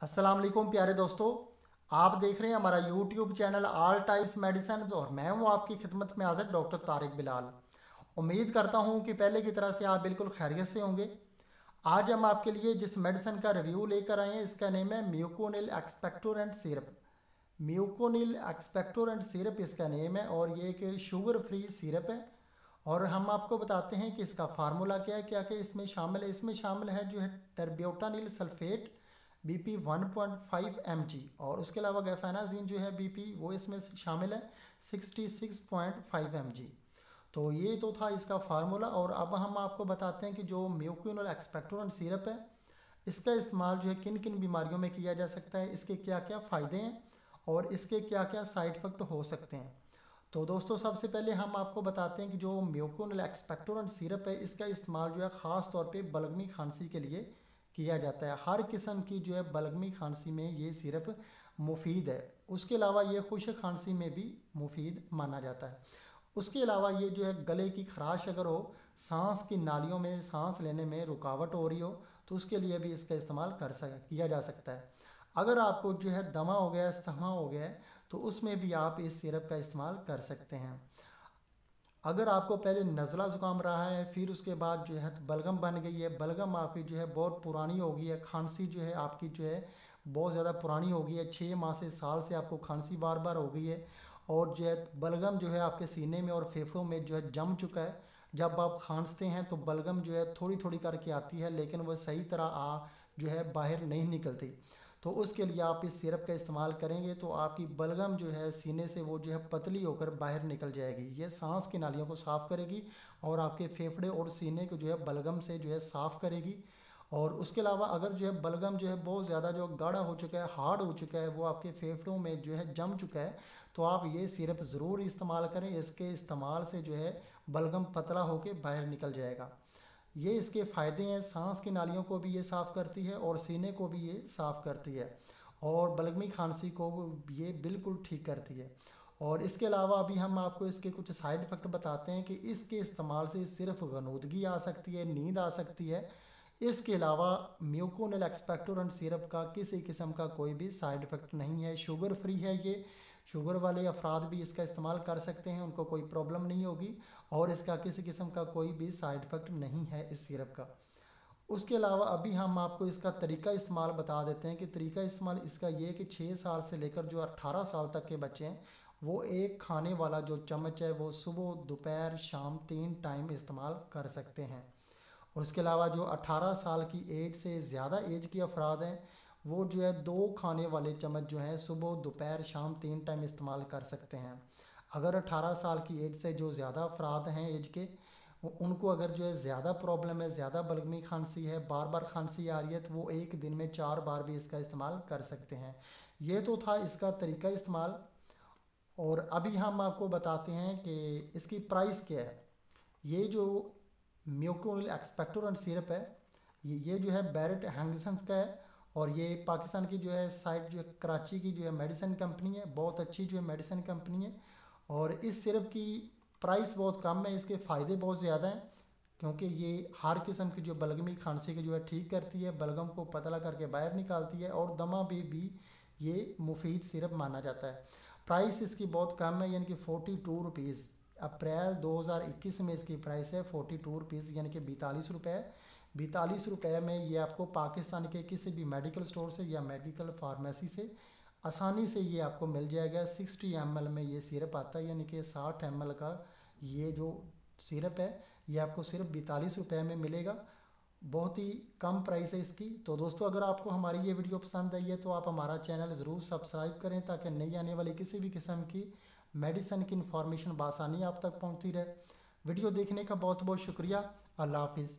अस्सलाम वालेकुम प्यारे दोस्तों, आप देख रहे हैं हमारा YouTube channel all types medicine और मैं हूं आपकी खिदमत में हाजिर डॉक्टर तारिक बिलाल। उम्मीद करता हूं कि पहले की तरह से आप बिल्कुल खैरियत से होंगे। आज हम आपके लिए जिस मेडिसिन का रिव्यू लेकर आए हैं इसका नेम है म्यूकोनिल एक्सपेक्टोरेंट सिरप। म्यूकोनिल एक्सपेक्टोरेंट सिरप इसका नेम है और ये एक शुगर फ्री सिरप है। और हम आपको बताते हैं कि इसका फार्मूला क्या है, क्या क्या इसमें शामिल है। इसमें शामिल है जो है टर्ब्यूटानिल सल्फेट BP 1.5 mg और उसके अलावा गैफेनाजीन जो है BP वो इसमें शामिल है 66.5 mg। तो ये तो था इसका फार्मूला। और अब हम आपको बताते हैं कि जो म्यूकोनिल एक्सपेक्टोरेंट सिरप है इसका इस्तेमाल जो है किन किन बीमारियों में किया जा सकता है, इसके क्या क्या फ़ायदे हैं और इसके क्या क्या साइड इफ़ेक्ट हो सकते हैं। तो दोस्तों सबसे पहले हम आपको बताते हैं कि जो म्यूकोनिल एक्सपेक्टोरेंट सिरप है इसका इस्तेमाल जो है ख़ास तौर पे बलगमी खांसी के लिए किया जाता है। हर किस्म की जो है बलगमी खांसी में ये सिरप मुफीद है। उसके अलावा ये खुश्क खांसी में भी मुफीद माना जाता है। उसके अलावा ये जो है गले की खराश अगर हो, सांस की नालियों में सांस लेने में रुकावट हो रही हो तो उसके लिए भी इसका इस्तेमाल किया जा सकता है। अगर आपको जो है दमा हो गया, अस्थमा हो गया है तो उसमें भी आप इस सिरप का इस्तेमाल कर सकते हैं। अगर आपको पहले नज़ला ज़ुकाम रहा है फिर उसके बाद जो है बलगम बन गई है, बलगम आपकी जो है बहुत पुरानी हो गई है, खांसी जो है आपकी जो है बहुत ज़्यादा पुरानी हो गई है, 6 माह से साल से आपको खांसी बार बार हो गई है और जो है बलगम जो है आपके सीने में और फेफड़ों में जो है जम चुका है। जब आप खांसते हैं तो बलगम जो है थोड़ी थोड़ी करके आती है लेकिन वह सही तरह जो है बाहर नहीं निकलती। तो उसके लिए आप इस सिरप का इस्तेमाल करेंगे तो आपकी बलगम जो है सीने से वो जो है पतली होकर बाहर निकल जाएगी। ये सांस की नालियों को साफ़ करेगी और आपके फेफड़े और सीने को जो है बलगम से जो है साफ़ करेगी। और उसके अलावा अगर जो है बलगम जो है बहुत ज़्यादा जो गाढ़ा हो चुका है, हार्ड हो चुका है, वो आपके फेफड़ों में जो है जम चुका है तो आप ये सिरप ज़रूर इस्तेमाल करें। इसके इस्तेमाल से जो है बलगम पतला होकर बाहर निकल जाएगा। ये इसके फ़ायदे हैं, सांस की नालियों को भी ये साफ़ करती है और सीने को भी ये साफ़ करती है और बलगमी खांसी को ये बिल्कुल ठीक करती है। और इसके अलावा अभी हम आपको इसके कुछ साइड इफ़ेक्ट बताते हैं कि इसके इस्तेमाल से सिर्फ गनूदगी आ सकती है, नींद आ सकती है। इसके अलावा म्यूकोनिल एक्सपेक्टोरेंट सिरप का किसी किस्म का कोई भी साइड इफ़ेक्ट नहीं है, शुगर फ्री है ये। शुगर वाले अफराद भी इसका इस्तेमाल कर सकते हैं, उनको कोई प्रॉब्लम नहीं होगी और इसका किसी किस्म का कोई भी साइड इफ़ेक्ट नहीं है इस सिरप का। उसके अलावा अभी हम आपको इसका तरीका इस्तेमाल बता देते हैं कि तरीका इस्तेमाल इसका ये कि 6 साल से लेकर जो 18 साल तक के बच्चे हैं वो एक खाने वाला जो चम्मच है वो सुबह दोपहर शाम 3 टाइम इस्तेमाल कर सकते हैं। और उसके अलावा जो 18 साल की एज से ज़्यादा एज के अफराद हैं वो जो है 2 खाने वाले चम्मच जो हैं सुबह दोपहर शाम 3 टाइम इस्तेमाल कर सकते हैं। अगर 18 साल की एज से जो ज़्यादा अफराद हैं एज के उनको अगर जो है ज़्यादा प्रॉब्लम है, ज़्यादा बलगमी खांसी है, बार बार खांसी आ रही है तो वो एक दिन में 4 बार भी इसका इस्तेमाल कर सकते हैं। ये तो था इसका तरीका इस्तेमाल। और अभी हम आपको बताते हैं कि इसकी प्राइस क्या है। ये जो म्यूकोनिल एक्सपेक्टोरेंट सिरप है ये जो है बैरेट हैंगसन्स का है और ये पाकिस्तान की जो है साइट जो है कराची की जो है मेडिसिन कंपनी है, बहुत अच्छी जो है मेडिसिन कंपनी है। और इस सिरप की प्राइस बहुत कम है, इसके फ़ायदे बहुत ज़्यादा हैं क्योंकि ये हर किस्म की जो बलगमी खांसी की जो है ठीक करती है, बलगम को पतला करके बाहर निकालती है और दमा भी ये मुफीद सिरप माना जाता है। प्राइस इसकी बहुत कम है यानी कि 42 रुपीज़। अप्रैल 2021 में इसकी प्राइस है 42 रुपीज़ यानी कि 42 रुपये। 42 रुपये में ये आपको पाकिस्तान के किसी भी मेडिकल स्टोर से या मेडिकल फार्मेसी से आसानी से ये आपको मिल जाएगा। 60 ml में ये सिरप आता है यानी कि 60 ml का ये जो सिरप है ये आपको सिर्फ 42 रुपये में मिलेगा। बहुत ही कम प्राइस है इसकी। तो दोस्तों अगर आपको हमारी ये वीडियो पसंद आई है तो आप हमारा चैनल ज़रूर सब्सक्राइब करें ताकि नई आने वाली किसी भी किस्म की मेडिसिन की इन्फॉर्मेशन बआसानी आप तक पहुँचती रहे। वीडियो देखने का बहुत बहुत शुक्रिया। अल्लाह हाफिज़।